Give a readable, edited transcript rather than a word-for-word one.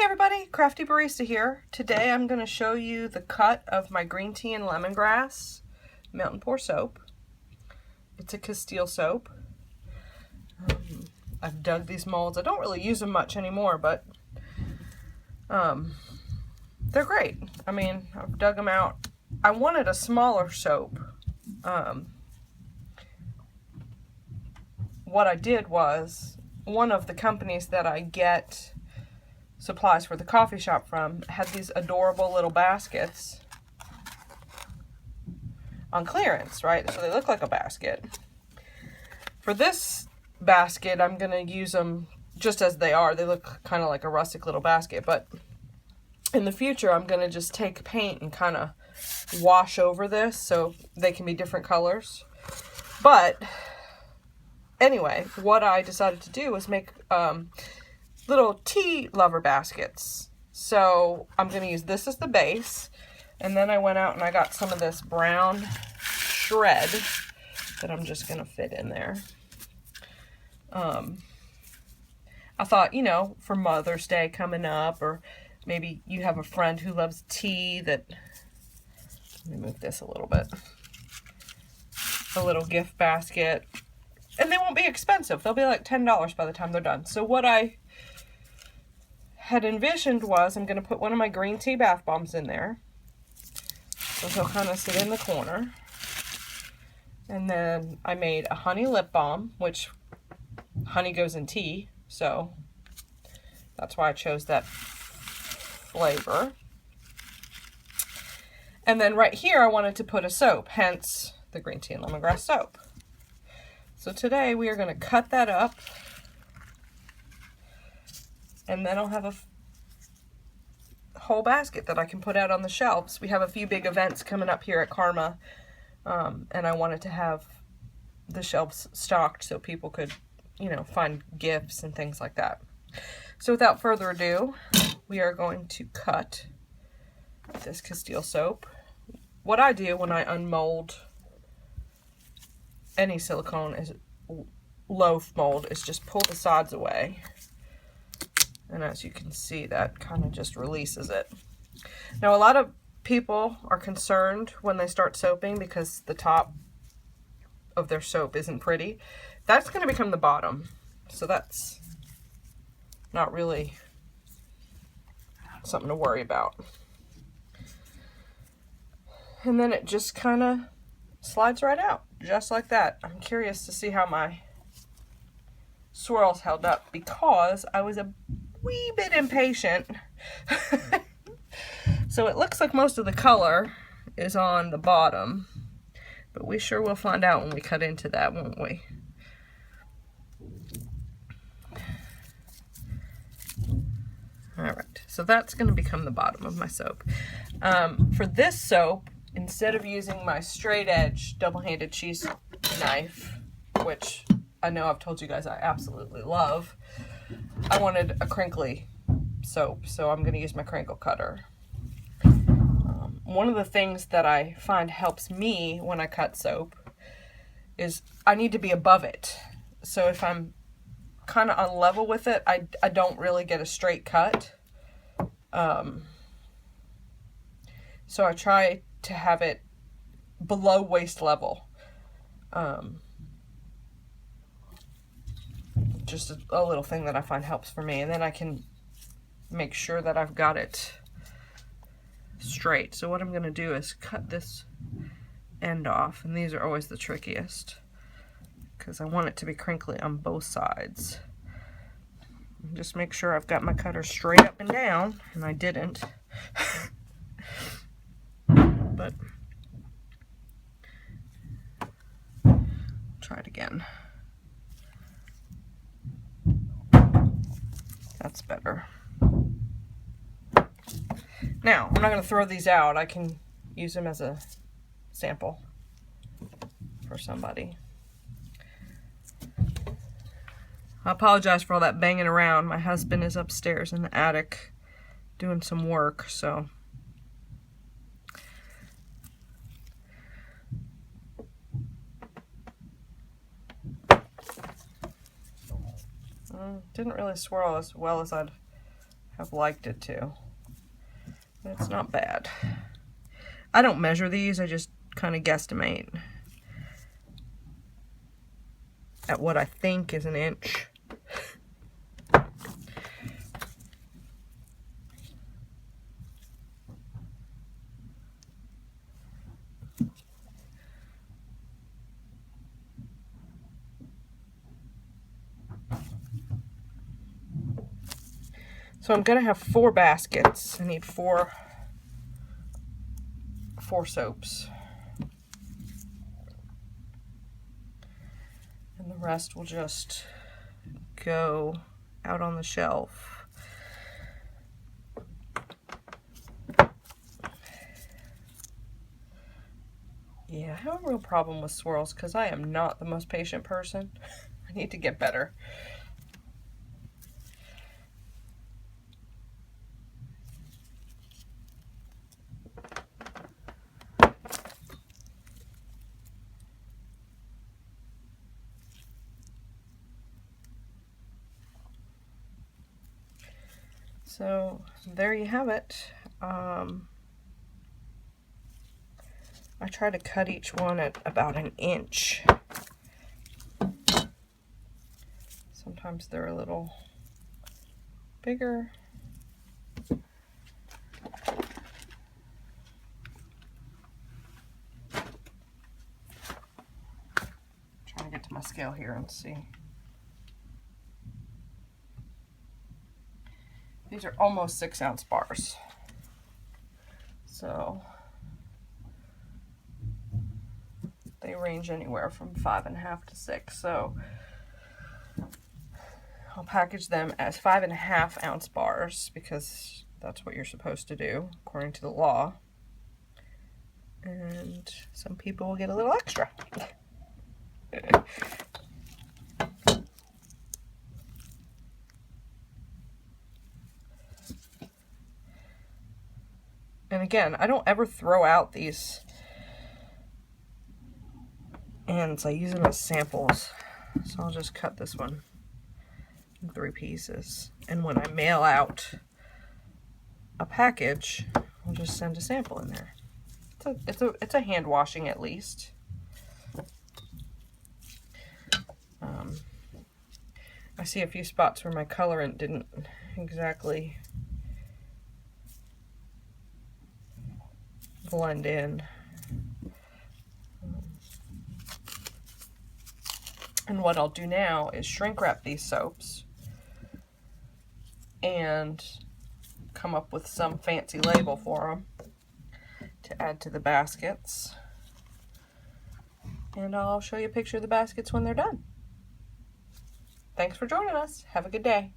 everybody, Crafty Barista here. Today I'm going to show you the cut of my green tea and lemongrass melt and pour soap. It's a Castile soap. I've dug these molds. I don't really use them much anymore, but they're great. I mean, I've dug them out. I wanted a smaller soap. What I did was, one of the companies that I get supplies for the coffee shop from had these adorable little baskets on clearance, right? So they look like a basket. For this basket, I'm going to use them just as they are. They look kind of like a rustic little basket, but in the future, I'm going to just take paint and kind of wash over this so they can be different colors. But anyway, what I decided to do was make little tea lover baskets. So I'm going to use this as the base, and then I went out and I got some of this brown shred that I'm just going to fit in there. I thought, you know, for Mother's Day coming up, or maybe you have a friend who loves tea, that, let me move this a little bit, a little gift basket. And they won't be expensive. They'll be like $10 by the time they're done. So what I had envisioned was, I'm going to put one of my green tea bath bombs in there. So he'll kind of sit in the corner. And then I made a honey lip balm, which honey goes in tea. So that's why I chose that flavor. And then right here, I wanted to put a soap, hence the green tea and lemongrass soap. So today we are going to cut that up, and then I'll have a whole basket that I can put out on the shelves. We have a few big events coming up here at Karma, and I wanted to have the shelves stocked so people could, you know, find gifts and things like that. So without further ado, we are going to cut this Castile soap. What I do when I unmold any silicone is loaf mold is just pull the sides away, and as you can see, that kind of just releases it. Now, a lot of people are concerned when they start soaping because the top of their soap isn't pretty. That's going to become the bottom, so that's not really something to worry about. And then it just kind of slides right out, just like that. I'm curious to see how my swirls held up because I was a wee bit impatient. So it looks like most of the color is on the bottom, but we sure will find out when we cut into that, won't we? All right, so that's going to become the bottom of my soap. For this soap, instead of using my straight edge double-handed cheese knife, which I know I've told you guys I absolutely love, I wanted a crinkly soap, so I'm going to use my crinkle cutter. One of the things that I find helps me when I cut soap is I need to be above it. So if I'm kind of on level with it, I don't really get a straight cut. So I try to have it below waist level. Just a little thing that I find helps for me, and then I can make sure that I've got it straight. So what I'm going to do is cut this end off, and these are always the trickiest because I want it to be crinkly on both sides. Just make sure I've got my cutter straight up and down, and I didn't. But try it again. That's better. Now, I'm not going to throw these out. I can use them as a sample for somebody. I apologize for all that banging around. My husband is upstairs in the attic doing some work, so didn't really swirl as well as I'd have liked it too. But it's not bad. I don't measure these, I just kind of guesstimate at what I think is an inch. So I'm gonna have 4 baskets. I need four soaps. And the rest will just go out on the shelf. Yeah, I have a real problem with swirls because I am not the most patient person. I need to get better. So there you have it. I try to cut each one at about an inch. Sometimes they're a little bigger. Trying to get to my scale here and see. These are almost 6-ounce bars. So they range anywhere from 5.5 to 6. So I'll package them as 5.5-ounce bars because that's what you're supposed to do according to the law. And some people will get a little extra. And again, I don't ever throw out these ends. I use them as samples. So I'll just cut this one in 3 pieces. And when I mail out a package, I'll just send a sample in there. It's a hand washing at least. I see a few spots where my colorant didn't exactly blend in. And what I'll do now is shrink wrap these soaps and come up with some fancy label for them to add to the baskets. And I'll show you a picture of the baskets when they're done. Thanks for joining us. Have a good day.